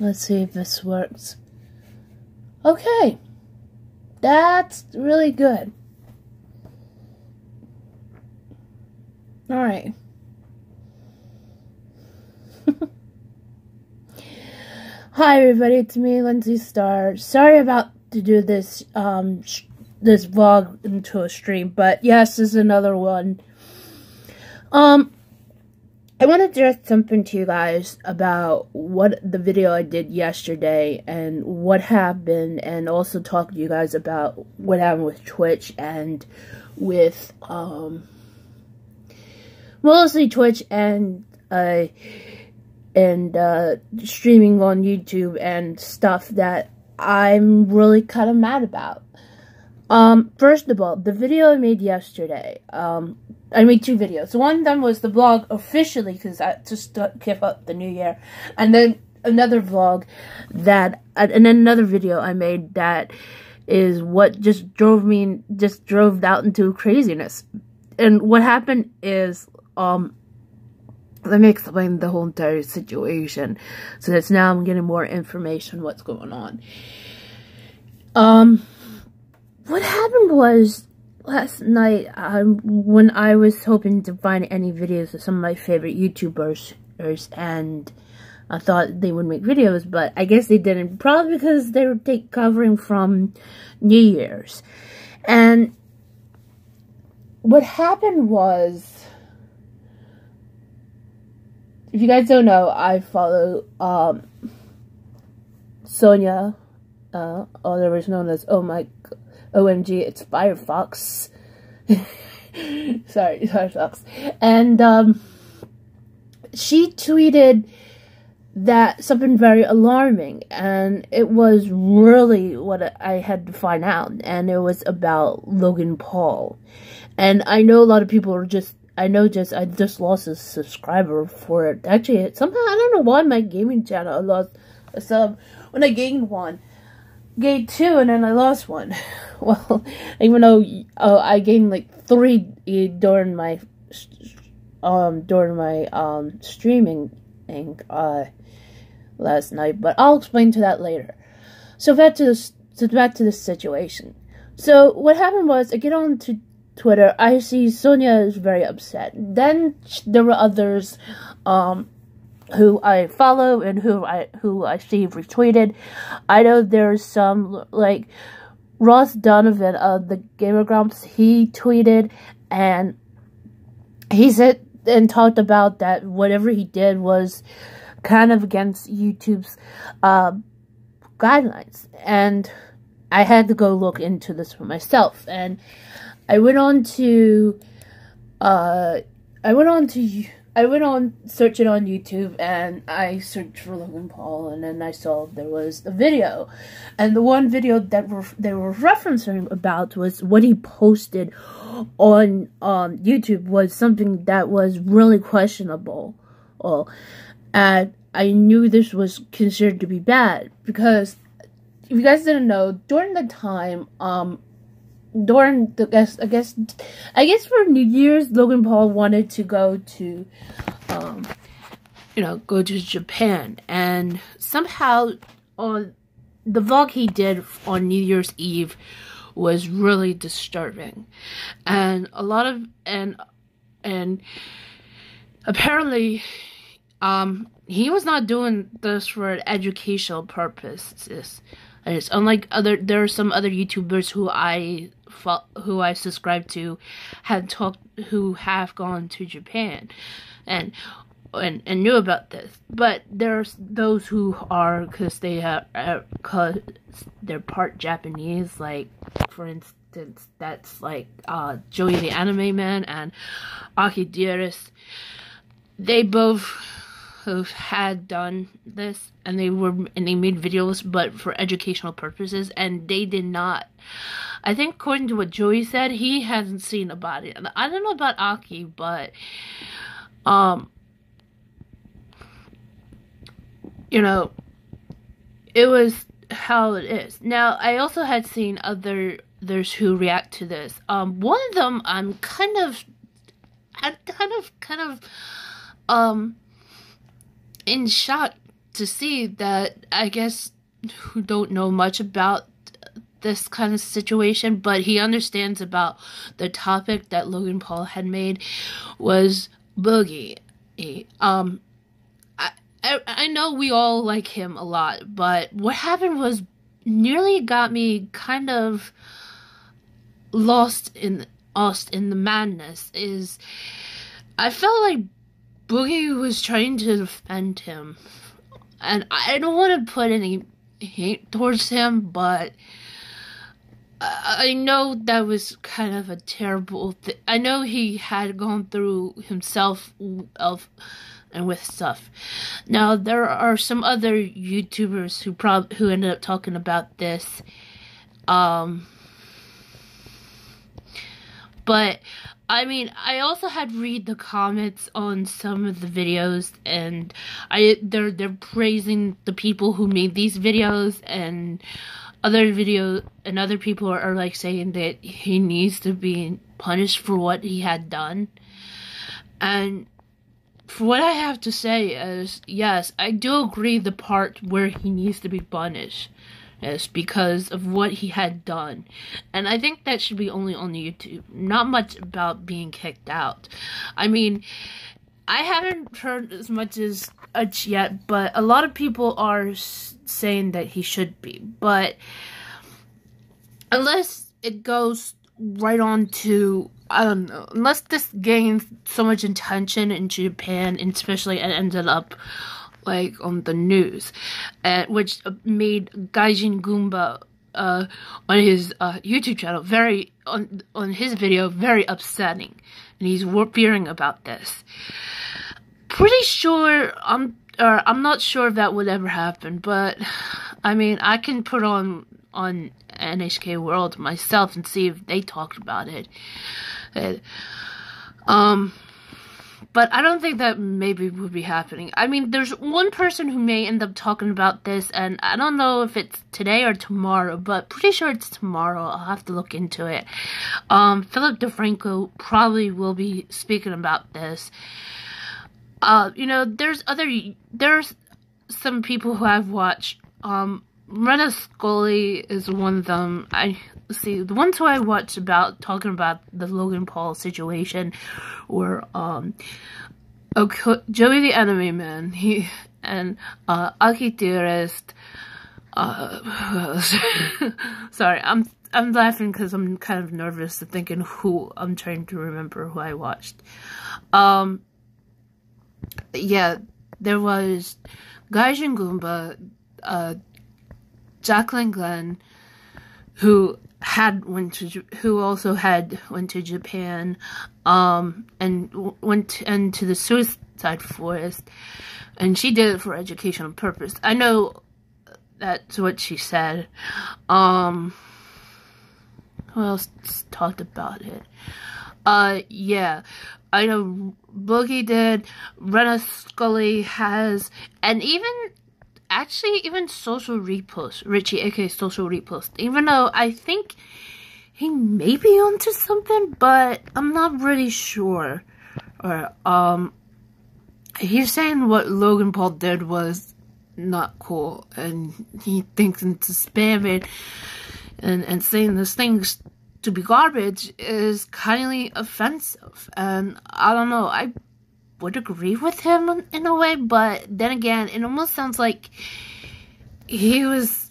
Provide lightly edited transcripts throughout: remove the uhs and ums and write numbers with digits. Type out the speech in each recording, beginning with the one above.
Let's see if this works. Okay. That's really good. Alright. Hi everybody, it's me, Lindsie Star. Sorry about to do this this vlog into a stream, but yes, this is another one. I want to direct something to you guys about what the video I did yesterday and what happened, and also talk to you guys about what happened with Twitch and with mostly Twitch and streaming on YouTube and stuff that I'm really kind of mad about. First of all, the video I made yesterday, I made two videos. One of them was the vlog officially, because I just kept up the new year, and then another vlog that, and then another video I made that is what just drove out into craziness. And what happened is, let me explain the whole entire situation, so that now I'm getting more information what's going on. What happened was, last night, when I was hoping to find any videos of some of my favorite YouTubers, and I thought they would make videos, but I guess they didn't, probably because they were covering from New Year's. And what happened was, if you guys don't know, I follow Sonia, otherwise known as OMG, it's Firefox. Sorry, Firefox. And she tweeted that something very alarming, and it was really what I had to find out, and it was about Logan Paul. And I know a lot of people are I just lost a subscriber for it. Actually, somehow, I don't know why my gaming channel, I lost a sub when I gained one. Gained two, and then I lost one. Well, even though I gained like 3 during my streaming last night, but I'll explain to that later. So back to this situation. So what happened was, I get on to Twitter, I see Sonia is very upset. Then there were others who I follow and who I see retweeted. I know there's some, like Ross Donovan of the Gamer Grumps, he tweeted, and he said and talked about that whatever he did was kind of against YouTube's guidelines. And I had to go look into this for myself, and I went on searching on YouTube, and I searched for Logan Paul, and then I saw there was a video. And the one video that they were referencing about was what he posted on YouTube was something that was really questionable. And I knew this was considered to be bad, because if you guys didn't know, during the time, during the, I guess for New Year's, Logan Paul wanted to go to, go to Japan, and somehow on the vlog he did on New Year's Eve was really disturbing, and a lot of, and apparently, he was not doing this for educational purposes. It's unlike there are some other YouTubers who I subscribe to who have gone to Japan and knew about this. But there's those who are, because they're part Japanese, like for instance, that's like Joey the Anime Man and Aki Dearest. They both had done this, and they made videos, but for educational purposes, and they did not. I think according to what Joey said, he hasn't seen a body. I don't know about Aki, but it was how it is. Now, I also had seen others who react to this. One of them, I'm kind of in shock to see that, I guess, who don't know much about this kind of situation, but he understands about the topic that Logan Paul had made was Boogie. I know we all like him a lot, but what happened was nearly got me kind of lost in the madness. Is I felt like Boogie was trying to defend him, and I don't want to put any hate towards him, but I know that was kind of a terrible thing. I know he had gone through himself and with stuff. Now there are some other YouTubers who ended up talking about this, but I mean, I also had read the comments on some of the videos, and they're praising the people who made these videos, and other people are like saying that he needs to be punished for what he had done. And for what I have to say is, yes, I do agree the part where he needs to be punished is because of what he had done. And I think that should be only on YouTube, not much about being kicked out. I mean, I haven't heard as much as yet, but a lot of people are saying that he should be. But unless it goes right on to, I don't know, unless this gains so much attention in Japan, and especially it ended up like on the news, which made Gaijin Goomba on his YouTube channel on his video very upsetting, and he's fearing about this. Pretty sure I'm not sure if that would ever happen, but I mean, I can put on NHK World myself and see if they talked about it. But I don't think that maybe would be happening. I mean, there's one person who may end up talking about this, and I don't know if it's today or tomorrow, but pretty sure it's tomorrow. I'll have to look into it. Philip DeFranco probably will be speaking about this. You know, there's some people who I've watched. Rena Scully is one of them. The ones who I watched about talking about the Logan Paul situation were Joey the Anime Man, and Aki Theorist. Sorry, I'm laughing because I'm kind of nervous thinking who I'm trying to remember who I watched. Yeah, there was Gaijin Goomba, Jacqueline Glenn, who also had went to Japan, and went into the suicide forest, and she did it for educational purpose. I know that's what she said. Who else talked about it? Yeah, I know Boogie did, Rena Scully has, and even Social Repost, Richie aka Social Repost, even though I think he may be onto something, but I'm not really sure. Or, he's saying what Logan Paul did was not cool, and he thinks to spam it and saying those things to be garbage is kindly offensive, and I don't know, I would agree with him in a way, but then again, it almost sounds like he was,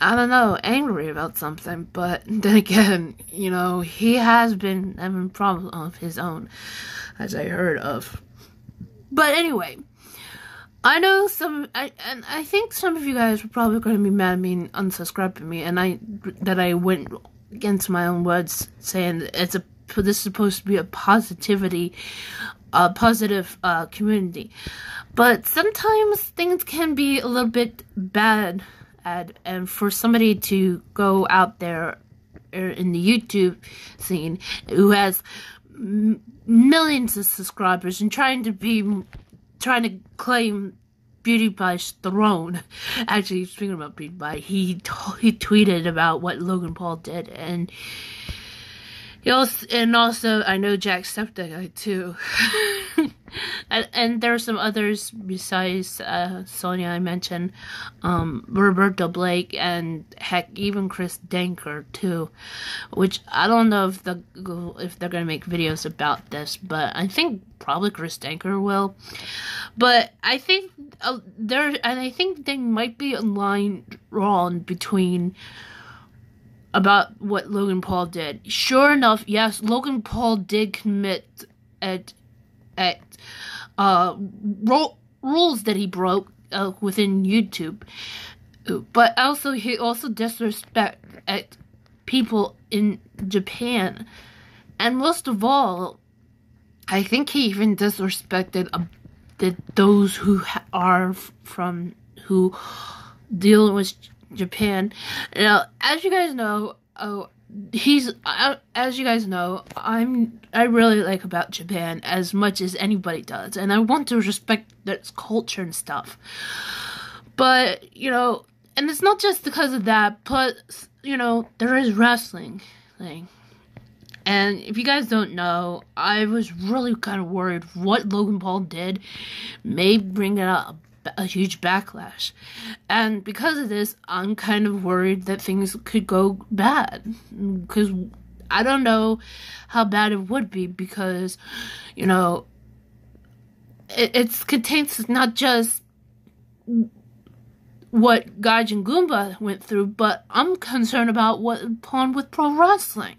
I don't know, angry about something, but then again, you know, he has been having problems of his own, as I heard of. But anyway, I know I think some of you guys were probably going to be mad at me and unsubscribing me, and that I went against my own words, saying this is supposed to be a positive community. But sometimes things can be a little bit bad, and for somebody to go out there in the YouTube scene who has millions of subscribers and trying to claim PewDiePie's throne. Actually, speaking about PewDiePie, he tweeted about what Logan Paul did, and also I know Jacksepticeye too. and there are some others besides Sonia I mentioned, Roberto Blake, and heck, even Chris Danker too, which I don't know if they're gonna make videos about this, but I think probably Chris Danker will. But I think I think they might be a line drawn between about what Logan Paul did. Sure enough, yes, Logan Paul did commit at rules that he broke within YouTube, but also he also disrespect at people in Japan, and most of all, I think he even disrespected those who who deal with Japan. Now, as you guys know, I really like about Japan as much as anybody does, and I want to respect its culture and stuff. But, you know, and it's not just because of that, but, you know, there is wrestling thing. And if you guys don't know, I was really kind of worried what Logan Paul did may bring out a huge backlash. And because of this, I'm kind of worried that things could go bad. Because I don't know how bad it would be, because, you know, it contains not just what Gaijin Goomba went through, but I'm concerned about what upon with pro wrestling.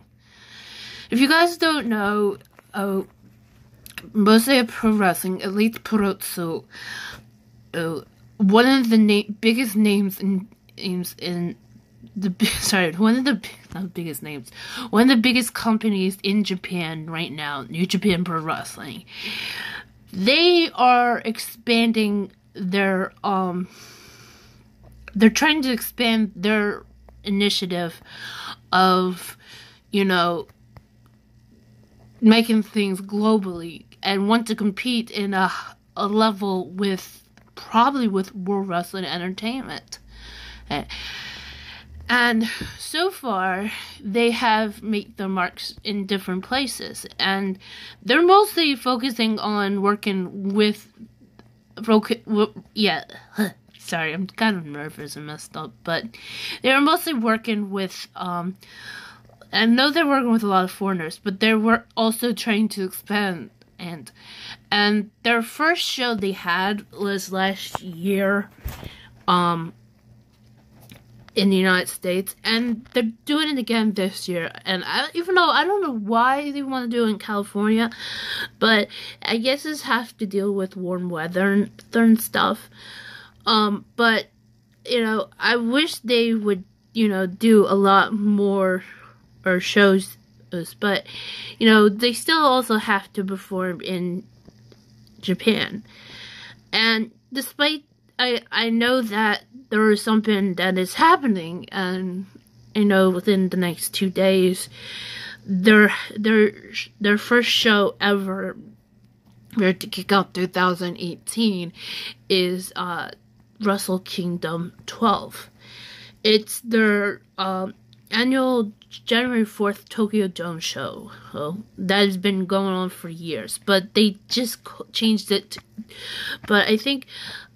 If you guys don't know, mostly pro wrestling, Elite Purotsu, one of the biggest names in the one of the biggest companies in Japan right now, New Japan Pro Wrestling. They are expanding their they're trying to expand their initiative of, you know, making things globally, and want to compete in a level with probably with World Wrestling Entertainment. And so far, they have made their marks in different places, and they're mostly focusing on working with, sorry, I'm kind of nervous and messed up, but they're mostly working with, I know they're working with a lot of foreigners, but they were also trying to expand. And their first show they had was last year, in the United States, and they're doing it again this year. And even though I don't know why they want to do it in California, but I guess this has to deal with warm weather and stuff. But, you know, I wish they would, you know, do a lot more or shows us, but, you know, they still also have to perform in Japan. And despite, I know that there is something that is happening, and I know within the next 2 days, their first show ever, to kick off 2018, is Wrestle Kingdom 12. It's their annual January 4th Tokyo Dome show. That has been going on for years, but they just changed it but I think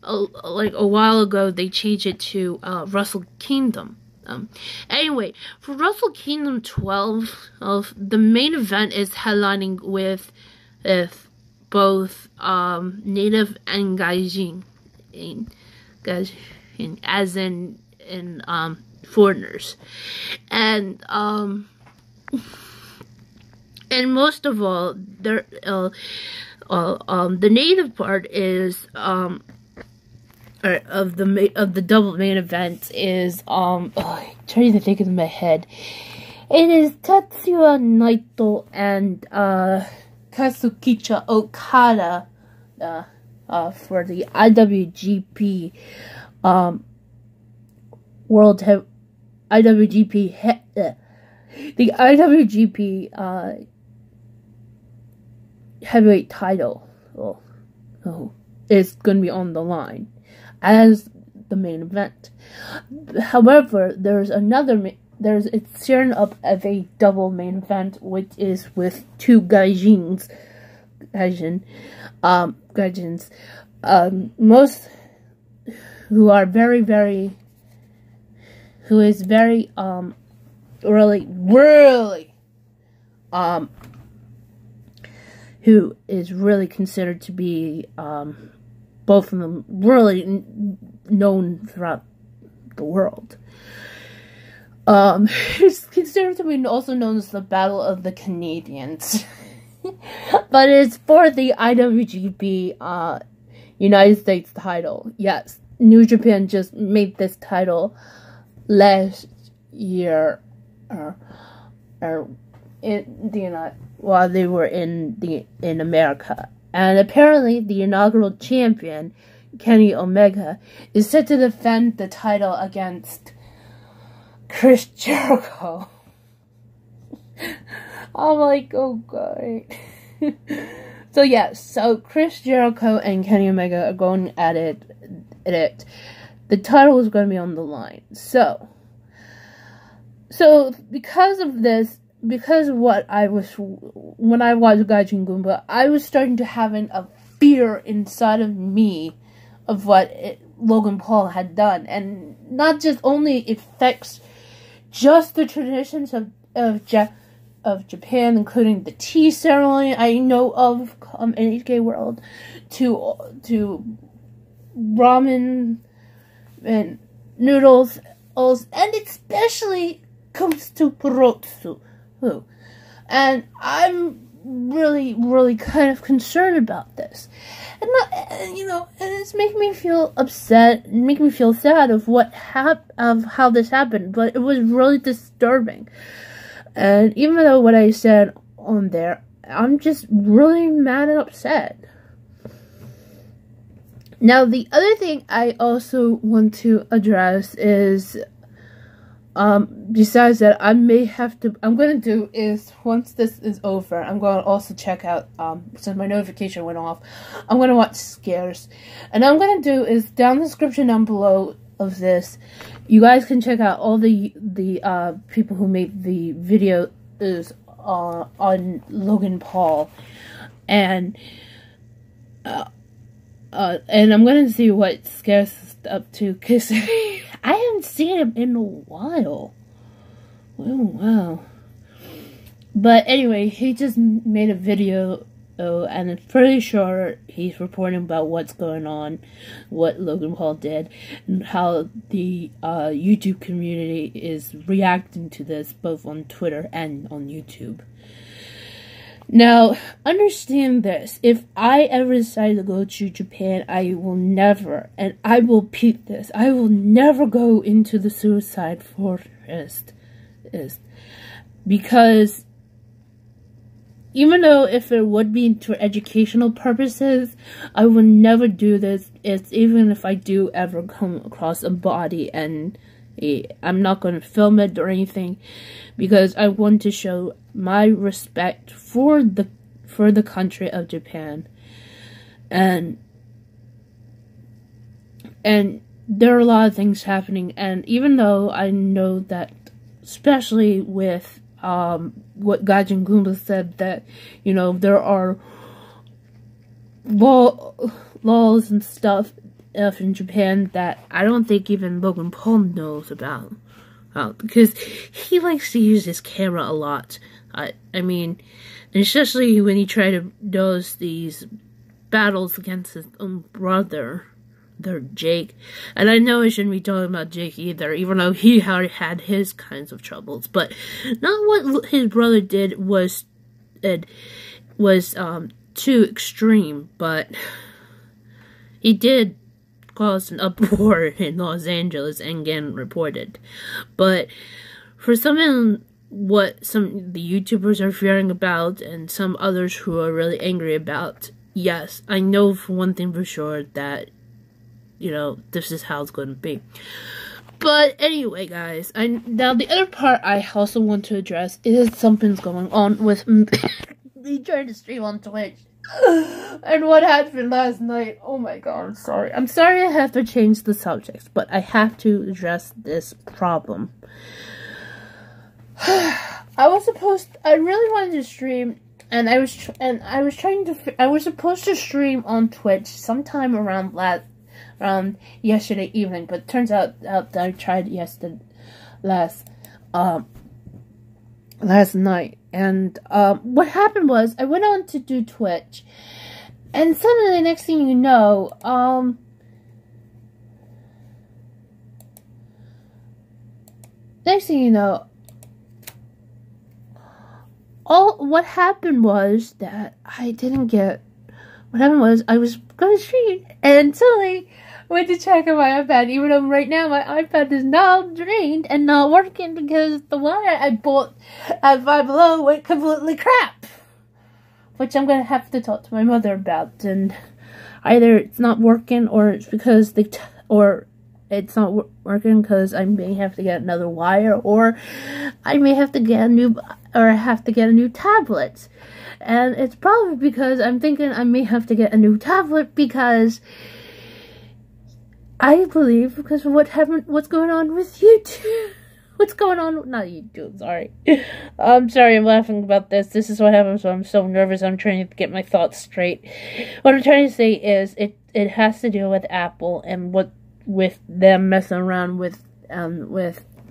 like a while ago they changed it to Wrestle Kingdom. Anyway, for Wrestle Kingdom 12, the main event is headlining with both native and gaijin, as in foreigners, and most of all, the native part is of the double main event is I'm trying to think in my head. It is Tetsuya Naito and Kazuchika Okada for the IWGP the IWGP heavyweight title is going to be on the line as the main event. However, it's sharing up as a double main event, which is with two gaijins, gaijins, most who are who is very really who is really considered to be both of them really known throughout the world. It's considered to be also known as the Battle of the Canadians. But it's for the IWGP United States title. Yes, New Japan just made this title last year, while they were in America, and apparently the inaugural champion, Kenny Omega, is set to defend the title against Chris Jericho. I'm like, oh god. So yes, so Chris Jericho and Kenny Omega are going at it. The title is going to be on the line. So because of this, because of what when I watched Gaijin Goomba, I was starting to have a fear inside of me of what Logan Paul had done, and not just only affects just the traditions of Japan, including the tea ceremony I know of in HK World, to ramen and noodles, and especially comes to Burotsu. And I'm really kind of concerned about this, and and it's making me feel upset, and making me feel sad of how this happened. But it was really disturbing, and even though what I said on there, I'm just really mad and upset. Now, the other thing I also want to address is, besides that, I'm going to do is, once this is over, I'm going to also check out, since my notification went off, I'm going to watch Scares. And I'm going to do is, down the description down below of this, you guys can check out all the people who made the video on Logan Paul. And I'm going to see what Scares is up to, because I haven't seen him in a while. Oh, wow. But anyway, he just made a video, and I'm pretty sure he's reporting about what's going on, what Logan Paul did, and how the YouTube community is reacting to this, both on Twitter and on YouTube. Now, understand this. If I ever decide to go to Japan, I will never, and I will repeat this, I will never go into the suicide forest. Because even though if it would be for educational purposes, I will never do this. Even if I do ever come across a body, and I'm not going to film it or anything, because I want to show my respect for the country of Japan. And there are a lot of things happening, and even though I know that, especially with what Gaijin Goomba said, that there are laws and stuff in Japan that I don't think even Logan Paul knows about, because he likes to use his camera a lot. I mean, especially when he does these battles against his own brother, Jake. And I know I shouldn't be talking about Jake either, even though he had his kinds of troubles. But not what his brother did was too extreme, but he did cause an uproar in Los Angeles and get reported. But for what some of the YouTubers are fearing about, and some others who are really angry about, yes, I know for one thing for sure that this is how it's going to be. But anyway, guys, now the other part I also want to address is something's going on with me trying to stream on Twitch. And what happened last night. Oh my god, I'm sorry. I'm sorry I have to change the subject, but I have to address this problem. I really wanted to stream, and I was I was supposed to stream on Twitch sometime around yesterday evening, but it turns out that I tried last night, and what happened was I went on to do Twitch, and suddenly next thing you know, what happened was that what happened was I was going to stream, and suddenly I went to check on my iPad, even though right now my iPad is now drained and not working because the wire I bought at Five Below went completely crap. Which I'm going to have to talk to my mother about, and either it's not working or it's because it's not working because I may have to get another wire, or I may have to get a new tablet. And it's probably because I'm thinking I may have to get a new tablet because I believe because of what's going on with YouTube. What's going on? Not YouTube, sorry. I'm sorry, I'm laughing about this. This is what happens when I'm so nervous. I'm trying to get my thoughts straight. What I'm trying to say is it has to do with Apple and with them messing around with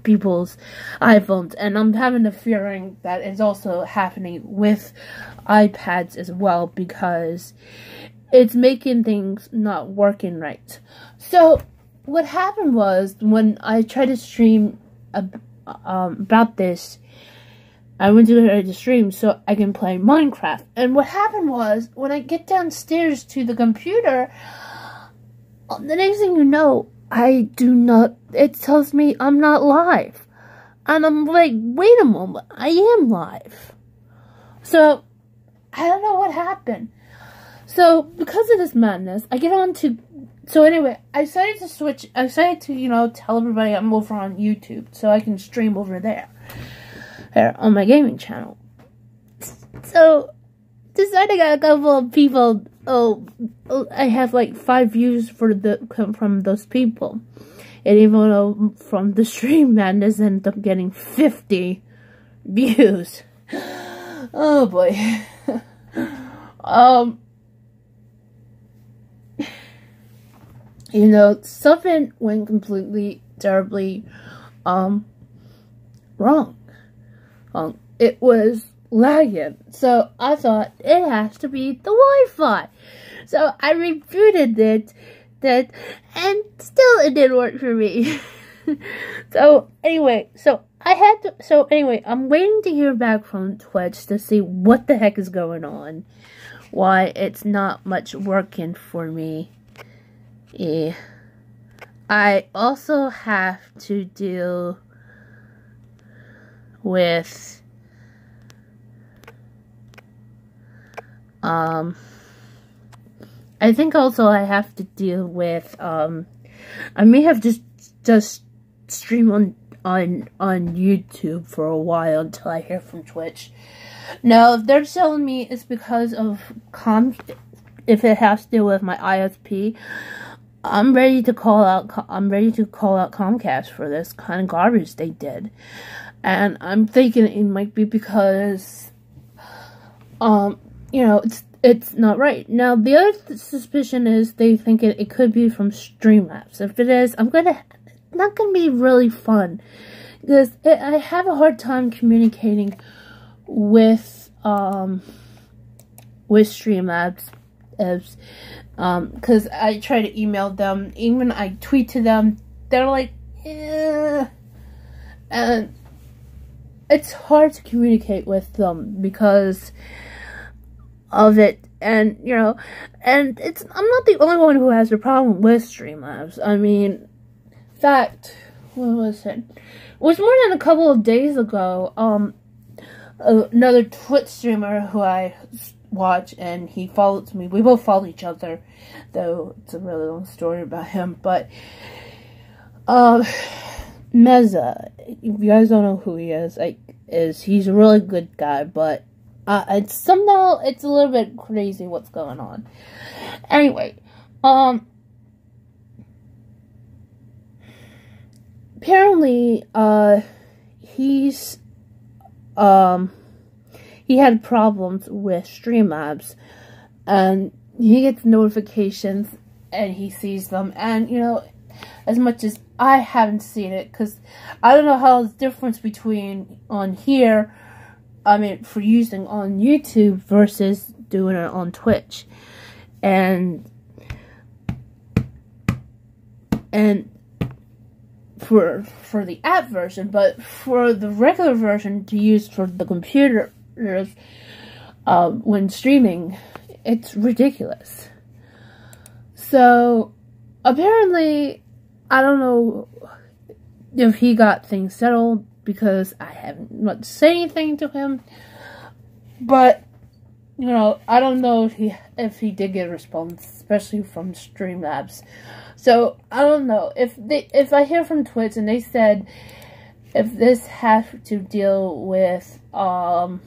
people's iPhones, and I'm having a feeling that it's also happening with iPads as well, because it's making things not working right. So what happened was, when I tried to stream about this, I went to the stream so I can play Minecraft, and what happened was, when I get downstairs to the computer, the next thing you know, it tells me I'm not live. And I'm like, wait a moment, I am live. So, I don't know what happened. So, because of this madness, so anyway, I decided to tell everybody I'm over on YouTube so I can stream over there on my gaming channel. So, decided I got a couple of people. I have like 5 views from those people, and even though from the stream madness ended up getting 50 views. Oh boy. Something went completely terribly wrong. It was lagging, so I thought it has to be the Wi-Fi. So I rebooted it, and still it didn't work for me. So anyway, I'm waiting to hear back from Twitch to see what the heck is going on, why it's not much working for me. Yeah. I also have to deal with I think also I have to deal with I may have just stream on YouTube for a while until I hear from Twitch. Now, if they're telling me it's because of if it has to do with my ISP, I'm ready to call out Comcast for this kind of garbage they did. And I'm thinking it might be because it's not right. Now, the other suspicion is they think it could be from Streamlabs. If it is, not gonna be really fun, because I have a hard time communicating with Streamlabs, because I try to email them, even I tweet to them, they're like, eh. And it's hard to communicate with them because of it, and and I'm not the only one who has a problem with Streamlabs. I mean, in fact, what was it? It was more than a couple of days ago. Another Twitch streamer who I watch, and he followed me. We both follow each other, though it's a really long story about him. But Meza, if you guys don't know who he is, he's a really good guy, but it's a little bit crazy what's going on. Anyway, apparently, he had problems with Streamlabs, and he gets notifications and he sees them, and you know, as much as I haven't seen it, because I don't know how the difference between on here, I mean, for using on YouTube versus doing it on Twitch, and for the app version, but for the regular version to use for the computers when streaming, it's ridiculous. So apparently, I don't know if he got things settled, because I haven't much to say anything to him, but you know, I don't know if he did get a response, especially from Streamlabs. So I don't know if I hear from Twitch and they said if this has to deal with oh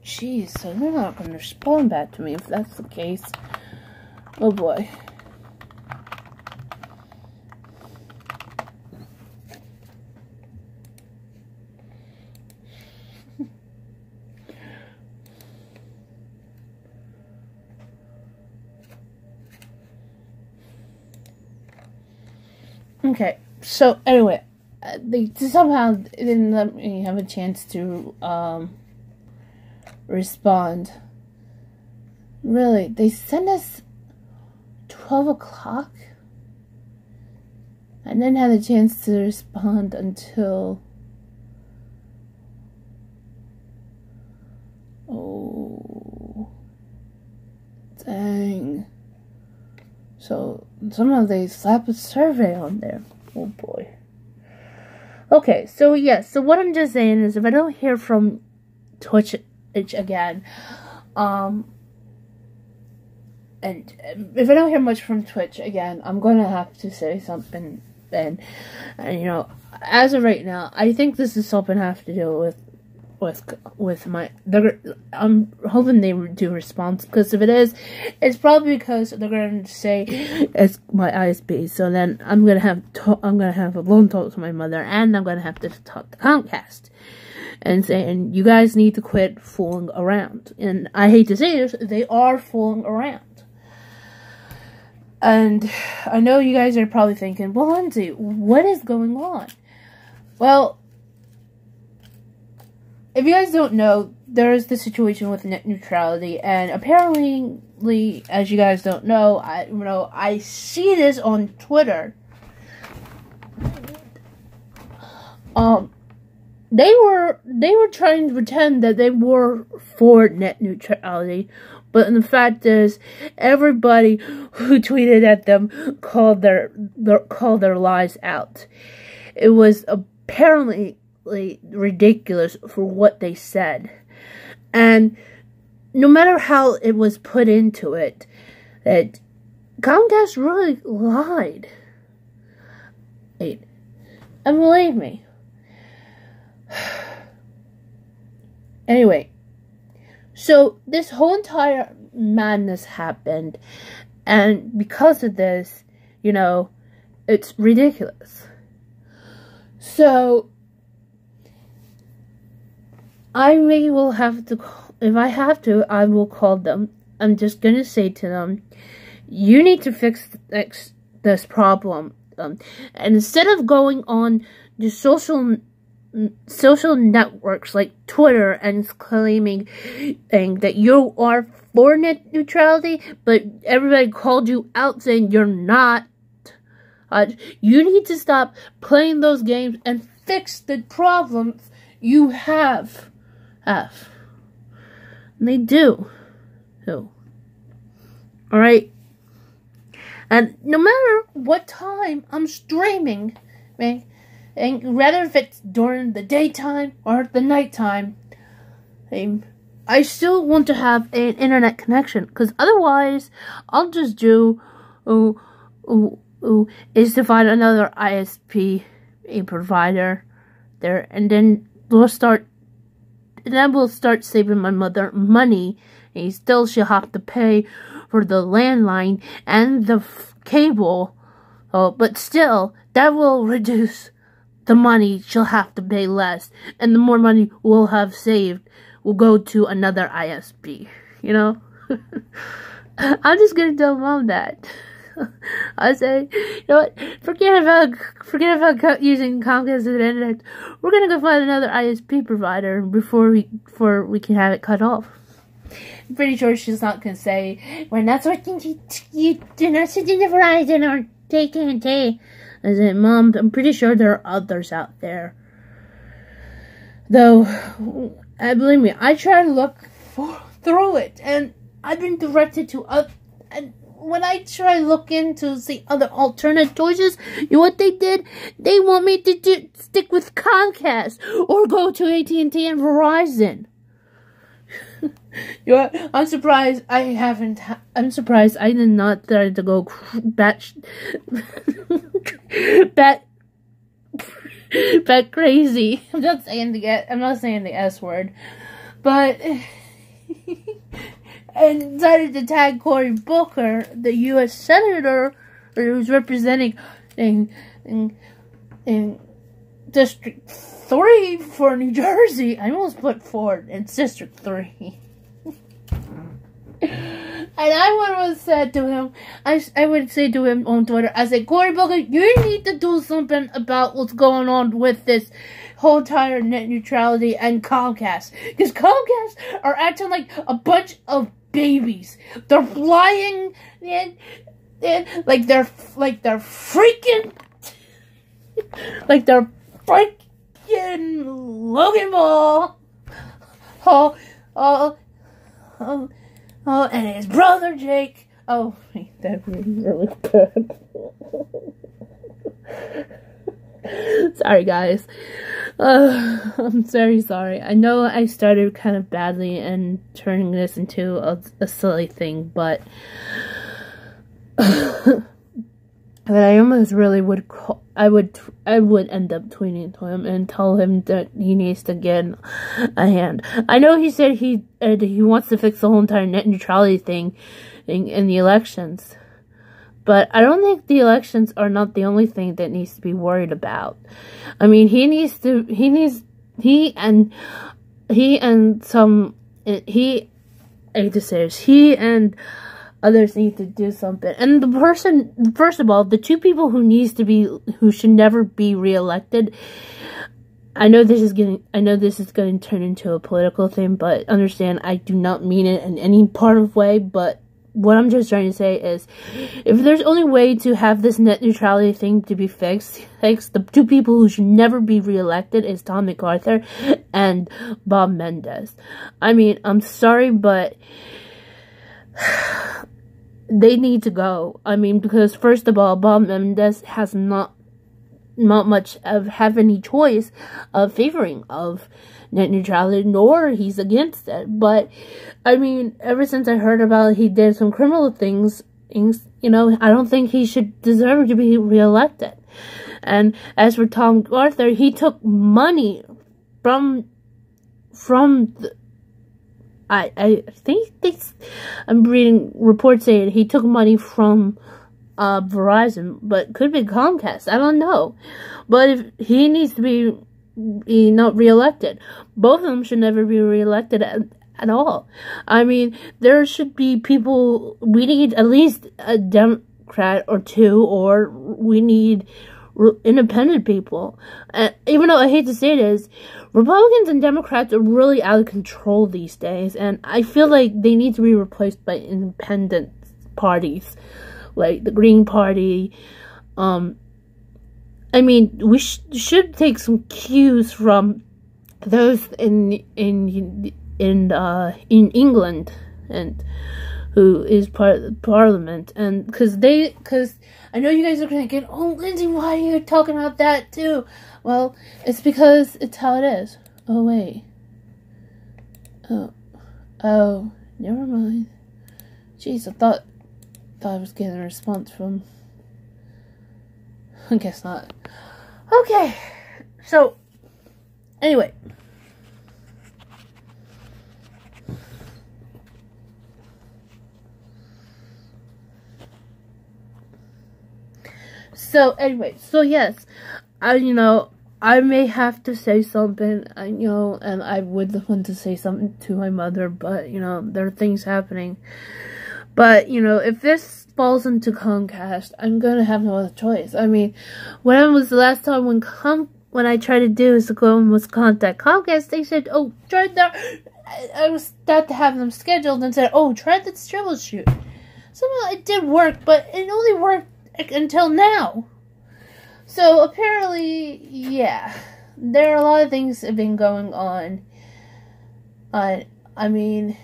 jeez, so they're not going to respond back to me if that's the case. Oh boy. Okay, so anyway, they somehow didn't let me have a chance to respond. Really, they sent us 12 o'clock? I didn't have a chance to respond until... oh, dang. So somehow they slap a survey on there. Oh boy. Okay, so yes, so what I'm just saying is if I don't hear from Twitch again, and if I don't hear much from Twitch again, I'm gonna have to say something, and you know, as of right now, I think this is something I have to deal with my, I'm hoping they do response, because if it is, it's probably because they're going to say it's my ISP, so then I'm going to have a long talk to my mother, and I'm going to have to talk to Comcast, and saying, you guys need to quit fooling around, and I hate to say this, they are fooling around. And I know you guys are probably thinking, well, Lindsie, what is going on? Well, if you guys don't know, there is the situation with net neutrality, and apparently, as you guys don't know, I see this on Twitter. They were trying to pretend that they were for net neutrality, but the fact is, everybody who tweeted at them called their lies out. It was apparently ridiculous for what they said, and no matter how it was put into it, that Comcast really lied. And believe me. Anyway, so this whole entire madness happened, and because of this, you know, it's ridiculous. So I will have to, if I have to, I will call them. I'm just going to say to them, you need to fix this problem. And instead of going on the social networks like Twitter and claiming that you are for net neutrality, but everybody called you out saying you're not, you need to stop playing those games and fix the problems you have. And they do. Alright? And no matter what time I'm streaming, and whether if it's during the daytime or the nighttime, I still want to have an internet connection, because otherwise I'll just do is to find another ISP provider there, and then we'll start saving my mother money he still should have to pay for the landline and the cable. But still, that will reduce the money she'll have to pay less, and the more money we'll have saved will go to another ISP, you know? I'm just gonna tell Mom that. I say, you know what, forget about using Comcast and internet. We're gonna go find another ISP provider before we can have it cut off. I'm pretty sure she's not gonna say, we're not switching to Verizon or AT&T. I said, Mom, I'm pretty sure there are others out there. Though, believe me, I try to look through it, and I've been directed to and when I try to look into the other alternate choices, you know what they did? They want me to stick with Comcast or go to AT&T and Verizon. You know what? I'm surprised I'm surprised I did not try to go bat crazy. I'm not saying the S word, but and decided to tag Cory Booker, the U.S. Senator who's representing in District 3 for New Jersey. I almost put Ford in District 3. And I would say to him, I would say to him on Twitter, I said, Cory Booker, you need to do something about what's going on with this whole entire net neutrality and Comcast. Because Comcast are acting like a bunch of babies. They're flying in like they're freaking Logan Paul. And his brother Jake. Oh, that was really bad. Sorry, guys. I'm very sorry. I know I started kind of badly and turning this into a silly thing, but I almost really would I would end up tweeting to him and tell him that he needs to get a hand. I know he said he wants to fix the whole entire net neutrality thing in the elections, but I don't think the elections are not the only thing that needs to be worried about. I mean, he and others need to do something. And first of all, the two people who should never be reelected. I know this is going to turn into a political thing, but understand I do not mean it in any part of way, but what I'm just trying to say is, if there's only way to have this net neutrality thing to be fixed, the two people who should never be reelected is Tom MacArthur and Bob Menendez. I mean, I'm sorry, but they need to go. I mean, because first of all, Bob Menendez has not much have any choice of favoring of net neutrality, nor he's against it. But I mean, ever since I heard about he did some criminal things, you know, I don't think he should deserve to be reelected. And as for Tom MacArthur, he took money from the, I think I'm reading reports saying he took money from Verizon, but could be Comcast. I don't know. But if he needs to be not reelected, both of them should never be reelected at all. I mean, there should be people. We need at least a Democrat or two, or we need independent people. Even though I hate to say this, Republicans and Democrats are really out of control these days, and I feel like they need to be replaced by independent parties, like the Green Party. I mean, we should take some cues from those in England, and who is part of the Parliament, and because I know you guys are thinking, oh, Lindsay, why are you talking about that too? Well, it's because it's how it is. Oh wait. Oh, never mind. Jeez, I thought I was getting a response from. I guess not. Okay, so anyway, So anyway, so yes, I may have to say something, and I would want to say something to my mother, but, there are things happening. But, if this falls into Comcast, I'm gonna have no other choice. I mean, when was the last time when I tried to do is to go and was contact Comcast, they said, oh, try that. I was about to have them scheduled and said, oh, try the troubleshoot. Somehow it did work, but it only worked until now. So, apparently, yeah, there are a lot of things that have been going on. I mean,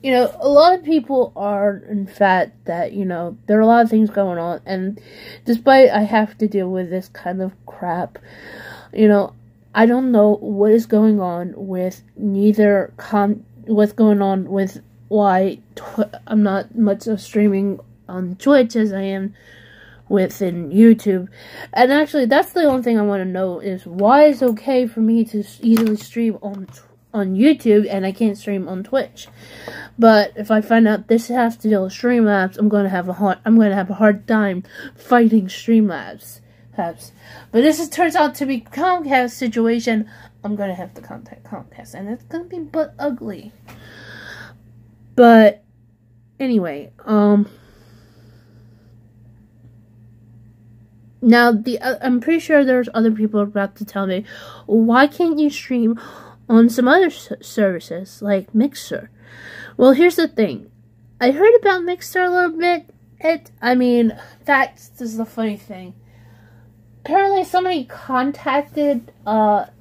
a lot of people are, in fact, that, there are a lot of things going on, and despite I have to deal with this kind of crap, I don't know what is going on with what's going on with why I'm not much of streaming on Twitch as I am within YouTube. And actually, that's the only thing I want to know is why it's okay for me to easily stream on YouTube and I can't stream on Twitch. But if I find out this has to deal with Streamlabs, I'm gonna have a hard time fighting Streamlabs. But this turns out to be Comcast situation. I'm gonna have to contact Comcast, and it's gonna be but ugly. But anyway, now, I'm pretty sure there's other people about to tell me, why can't you stream on some other services, like Mixer? Well, here's the thing. I heard about Mixer a little bit. This is the funny thing. Apparently, somebody contacted,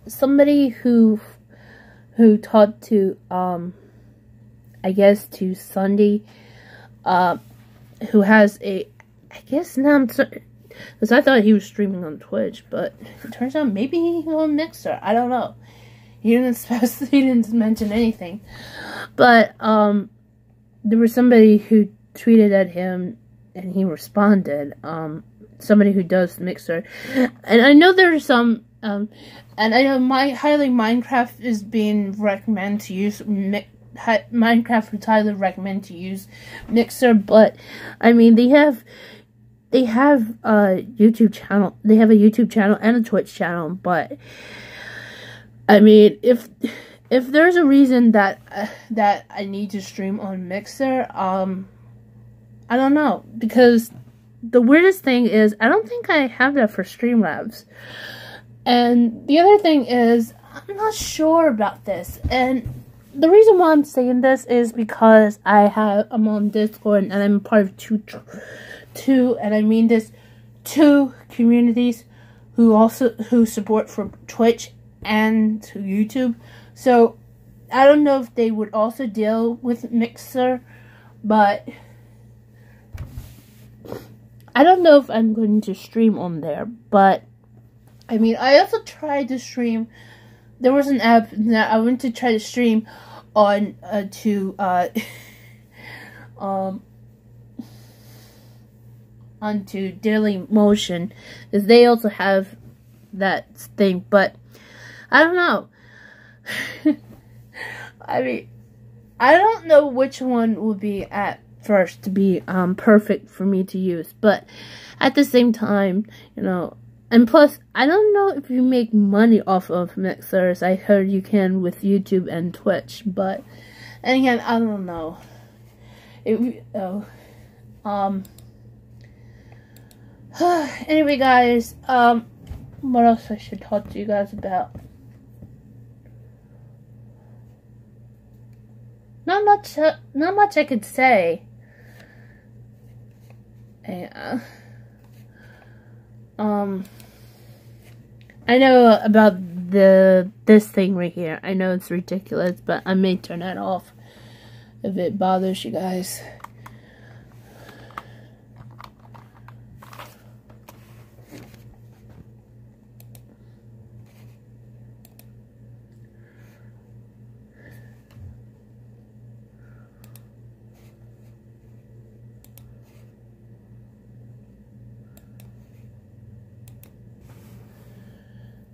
somebody who talked to, I guess, to Sunday, who has a, I guess now I'm sorry, because I thought he was streaming on Twitch, but it turns out maybe he's on Mixer. I don't know. He didn't mention anything. But, there was somebody who tweeted at him, and he responded. Somebody who does Mixer. And I know there's some, and I know Minecraft is being recommended to use Minecraft would highly recommend to use Mixer, but, they have a YouTube channel. They have a YouTube channel and a Twitch channel, but if there's a reason that I need to stream on Mixer, I don't know, because the weirdest thing is I don't think I have that for Streamlabs. And the other thing is I'm not sure about this, and the reason why I'm saying this is because I'm on Discord and I'm part of two communities who support for Twitch and YouTube. So I don't know if they would also deal with Mixer, but I don't know if I'm going to stream on there. But I also tried to stream. There was an app that I went to try to stream on onto Daily Motion, because they also have that thing, but I don't know. I don't know which one would be at first to be perfect for me to use, but at the same time, and plus, I don't know if you make money off of Mixers. I heard you can with YouTube and Twitch, but, and again, I don't know. Anyway, guys, what else I should talk to you guys about? Not much I could say. Yeah. I know about this thing right here. I know it's ridiculous, but I may turn that off if it bothers you guys.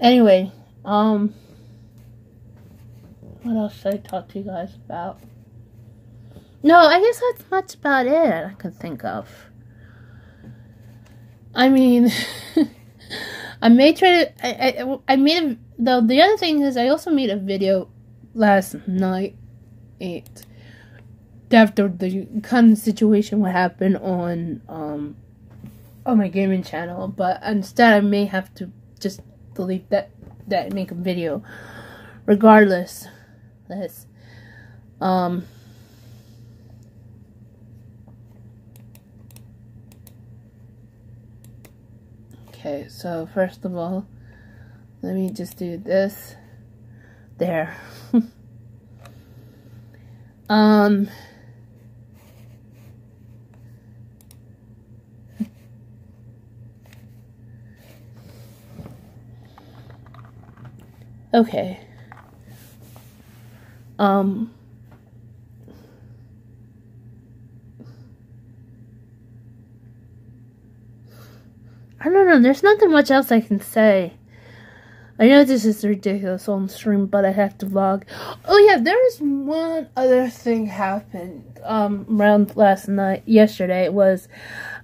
Anyway, what else should I talk to you guys about? No, I guess that's much about it I can think of. I mean, I may try to. I made a. Though the other thing is, I also made a video last night. After the kind of situation what happened on my gaming channel, but instead I may have to just delete that and make a video. Regardless, okay, so first of all, let me just do this. There. Okay. I don't know, there's nothing much else I can say. I know this is ridiculous on stream, but I have to vlog. Oh yeah, there was one other thing happened around yesterday. It was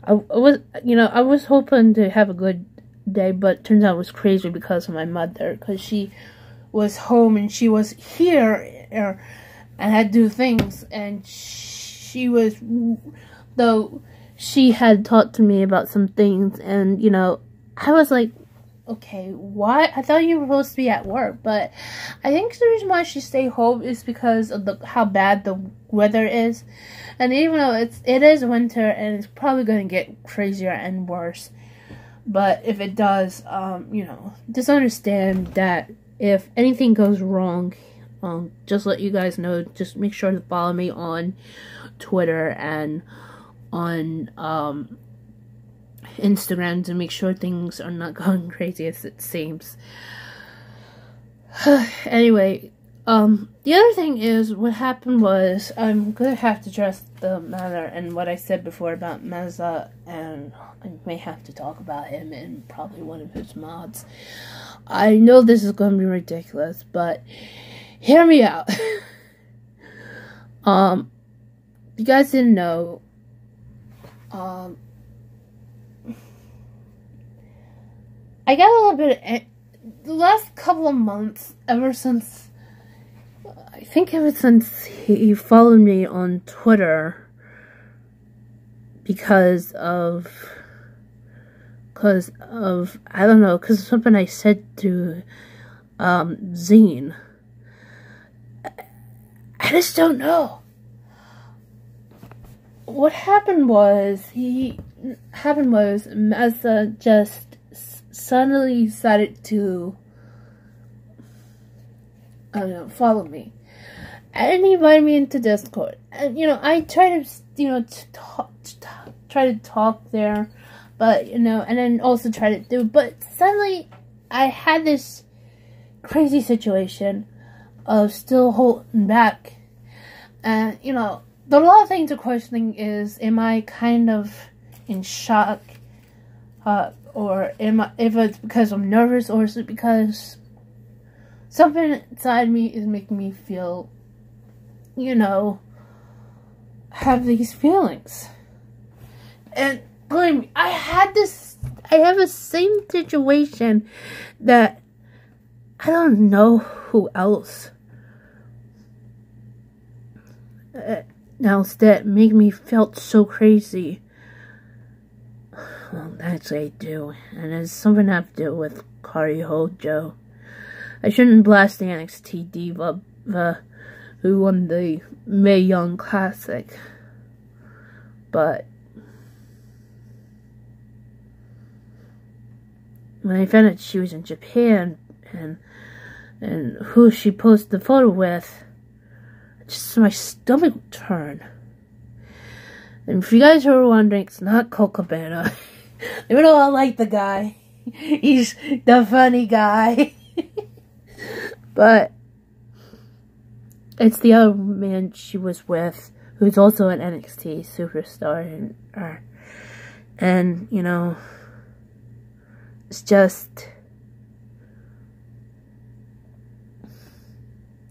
I was hoping to have a good day, but turns out it was crazy because of my mother, because she was home and she was here and had to do things, and she was, though she had talked to me about some things, and I was like, okay, why? I thought you were supposed to be at work, but I think the reason why she stayed home is because of how bad the weather is, and even though it is winter and it's probably going to get crazier and worse, but if it does, just understand that if anything goes wrong, just let you guys know. Just make sure to follow me on Twitter and on Instagram to make sure things are not going crazy as it seems. Anyway, the other thing is, what happened was, I'm gonna have to address the matter and what I said before about Meza, and I may have to talk about him and probably one of his mods. I know this is gonna be ridiculous, but hear me out. You guys didn't know, I got a little bit the last couple of months, ever since he followed me on Twitter, because of I don't know, because of something I said to Zine. I just don't know. What happened was, Meza just suddenly decided to, I don't know, follow me. And he invited me into Discord. And, I tried to, try to talk there, but, and then also try to do, but suddenly I had this crazy situation of still holding back. And, the lot of things to questioning is, am I kind of in shock, or if it's because I'm nervous, or is it because something inside me is making me feel, have these feelings. And believe me, I have the same situation that I don't know who else that make me felt so crazy. Well, actually I do, and it's something to have to do with Kari Hojo. I shouldn't blast the NXT diva who won the Mae Young Classic, but when I found out she was in Japan and who she posted the photo with, just my stomach turned. And if you guys are wondering, it's not Colt Cabana. Even though I like the guy, he's the funny guy. But it's the other man she was with, who's also an NXT superstar, and it's just,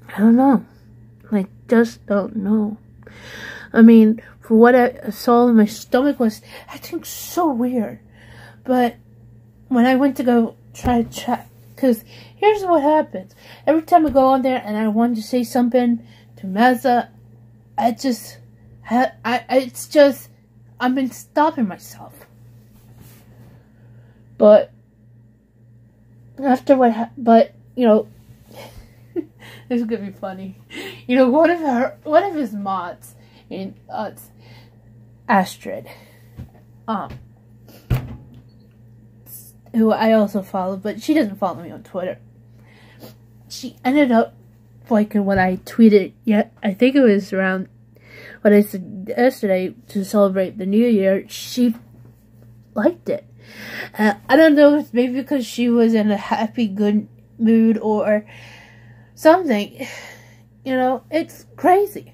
I don't know. I just don't know. I mean, for what I saw, my stomach was acting so weird. But when I went to go try to check, because here's what happens. Every time I go on there and I want to say something to Mazza, I've been stopping myself. But after but you know, this is gonna be funny. You know, one of his mods, Astrid, who I also follow, but she doesn't follow me on Twitter. She ended up liking what I tweeted. I think it was around what I said yesterday to celebrate the New Year. She liked it. I don't know if it's maybe because she was in a happy, good mood or something. You know, it's crazy.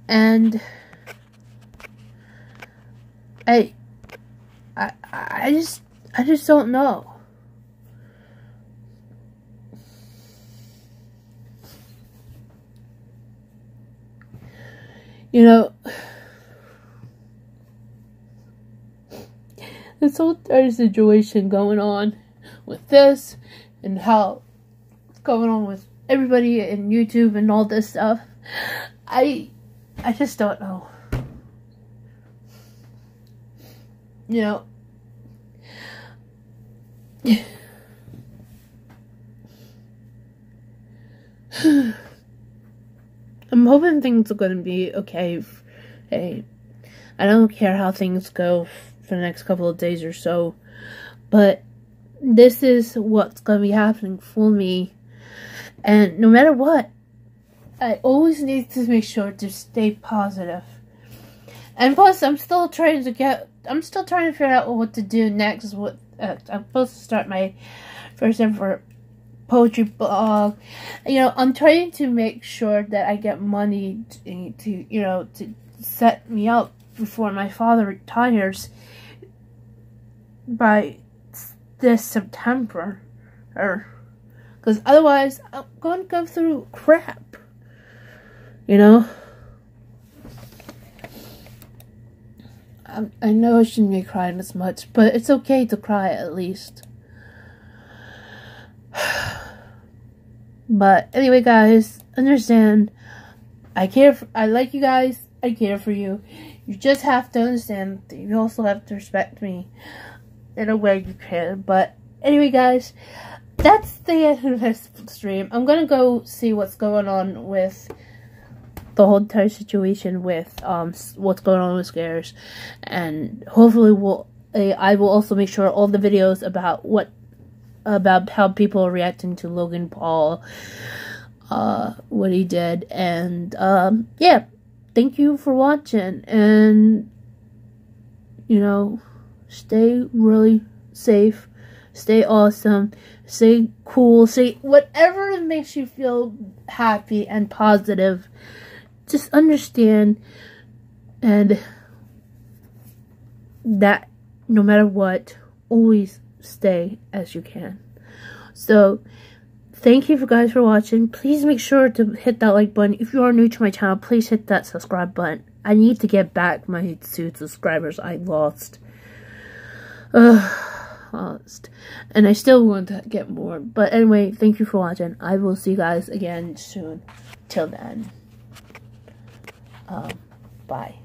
And I just don't know. You know, this whole entire situation going on with this and how it's going on with everybody in YouTube and all this stuff, I just don't know. You know, I'm hoping things are going to be okay. Hey, I don't care how things go for the next couple of days or so, but this is what's going to be happening for me. And no matter what, I always need to make sure to stay positive. And plus, I'm still trying to figure out what to do next. I'm supposed to start my first ever poetry blog. You know, I'm trying to make sure that I get money to set me up before my father retires by this September, because otherwise I'm going to go through crap. You know, I know I shouldn't be crying this much, but it's okay to cry at least. But anyway, guys, understand, I like you guys, I care for you. You just have to understand that you also have to respect me in a way you can. But anyway, guys, that's the end of this stream. I'm gonna go see what's going on with the whole entire situation with what's going on with scares, and hopefully I will also make sure all the videos about how people are reacting to Logan Paul, what he did, and yeah, thank you for watching, and you know, stay really safe, stay awesome, stay cool, say whatever makes you feel happy and positive. Just understand and that no matter what, always stay as you can. So thank you guys for watching. Please make sure to hit that like button. If you are new to my channel, please hit that subscribe button. I need to get back my 2 subscribers I lost. And I still want to get more. But anyway, thank you for watching. I will see you guys again soon. Till then. Bye.